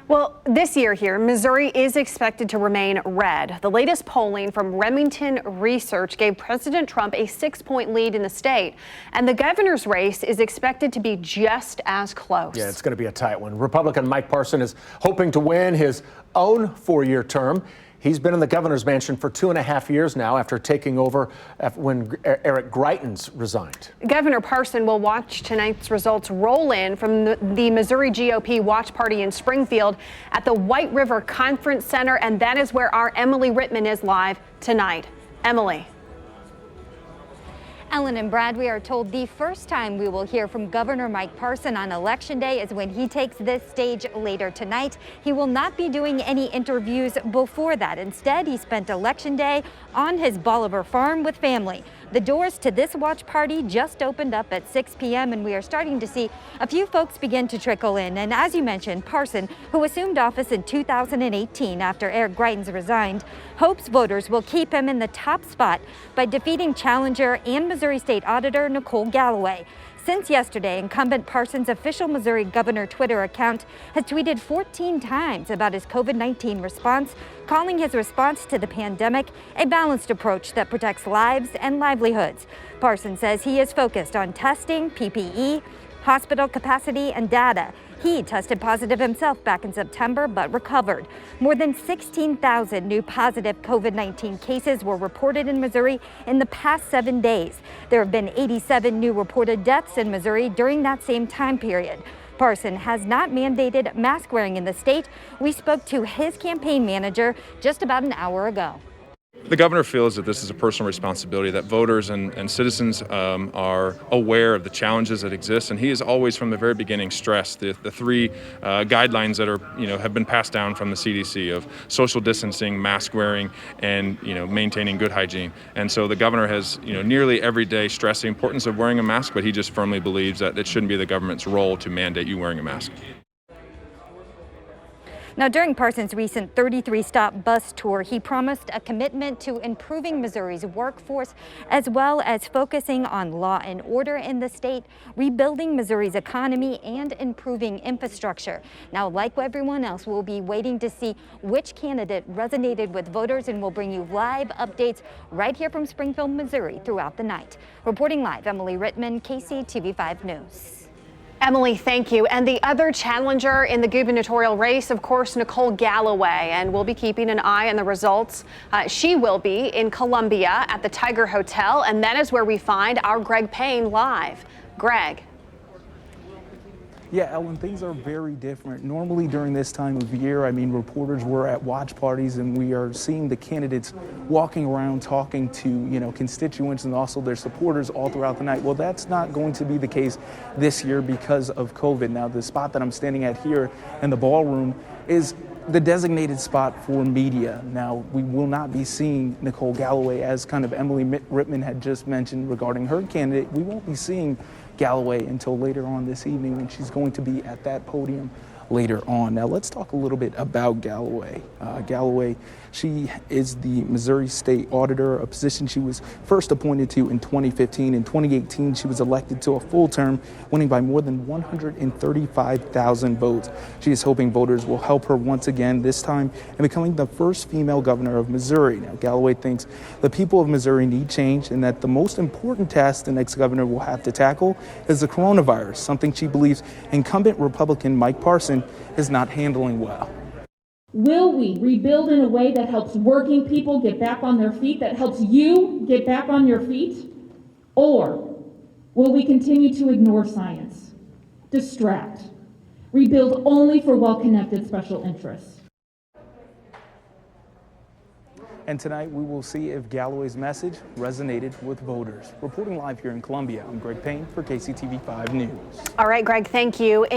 Well, this year here, Missouri is expected to remain red. The latest polling from Remington Research gave President Trump a 6-point lead in the state, and the governor's race is expected to be just as close. Yeah, it's going to be a tight one. Republican Mike Parson is hoping to win his own 4-year term. He's been in the governor's mansion for 2.5 years now after taking over when Eric Greitens resigned. Governor Parson will watch tonight's results roll in from the Missouri GOP watch party in Springfield at the White River Conference Center, and that is where our Emily Rittman is live tonight. Emily. Ellen and Brad, we are told the first time we will hear from Governor Mike Parson on Election Day is when he takes this stage later tonight. He will not be doing any interviews before that. Instead, he spent Election Day on his Bolivar farm with family. The doors to this watch party just opened up at 6 p.m. and we are starting to see a few folks begin to trickle in. And as you mentioned, Parson, who assumed office in 2018 after Eric Greitens resigned, hopes voters will keep him in the top spot by defeating challenger and Missouri State Auditor Nicole Galloway. Since yesterday, incumbent Parson's official Missouri governor Twitter account has tweeted 14 times about his COVID-19 response, calling his response to the pandemic a balanced approach that protects lives and livelihoods. Parson says he is focused on testing, PPE, hospital capacity, and data. He tested positive himself back in September, but recovered. More than 16,000 new positive COVID-19 cases were reported in Missouri in the past 7 days. There have been 87 new reported deaths in Missouri during that same time period. Parson has not mandated mask wearing in the state. We spoke to his campaign manager just about an hour ago. The governor feels that this is a personal responsibility, that voters and citizens are aware of the challenges that exist, and he has always from the very beginning stressed the three guidelines that are have been passed down from the CDC of social distancing, mask wearing, and maintaining good hygiene. And so the governor has nearly every day stressed the importance of wearing a mask, but he just firmly believes that it shouldn't be the government's role to mandate you wearing a mask. Now, during Parson's recent 33-stop bus tour, he promised a commitment to improving Missouri's workforce, as well as focusing on law and order in the state, rebuilding Missouri's economy, and improving infrastructure. Now, like everyone else, we'll be waiting to see which candidate resonated with voters, and we'll bring you live updates right here from Springfield, Missouri throughout the night. Reporting live, Emily Rittman, KCTV5 News. Emily, thank you. And the other challenger in the gubernatorial race, of course, Nicole Galloway, and we'll be keeping an eye on the results. She will be in Columbia at the Tiger Hotel, and that is where we find our Greg Payne live. Greg. Yeah, Ellen, things are very different. Normally during this time of year, reporters were at watch parties and we are seeing the candidates walking around talking to, constituents and also their supporters all throughout the night. Well, that's not going to be the case this year because of COVID. Now, the spot that I'm standing at here in the ballroom is the designated spot for media. Now, we will not be seeing Nicole Galloway, as kind of Emily Rittman had just mentioned regarding her candidate. We won't be seeing Galloway until later on this evening when she's going to be at that podium later on. Now let's talk a little bit about Galloway. Galloway, she is the Missouri State Auditor, a position she was first appointed to in 2015. In 2018, she was elected to a full term, winning by more than 135,000 votes. She is hoping voters will help her once again, this time in becoming the first female governor of Missouri. Now, Galloway thinks the people of Missouri need change and that the most important task the next governor will have to tackle is the coronavirus, something she believes incumbent Republican Mike Parson is not handling well. Will we rebuild in a way that helps working people get back on their feet, that helps you get back on your feet? Or will we continue to ignore science, distract, rebuild only for well-connected special interests? And tonight we will see if Galloway's message resonated with voters. Reporting live here in Columbia, I'm Greg Payne for KCTV5 News. All right, Greg, thank you.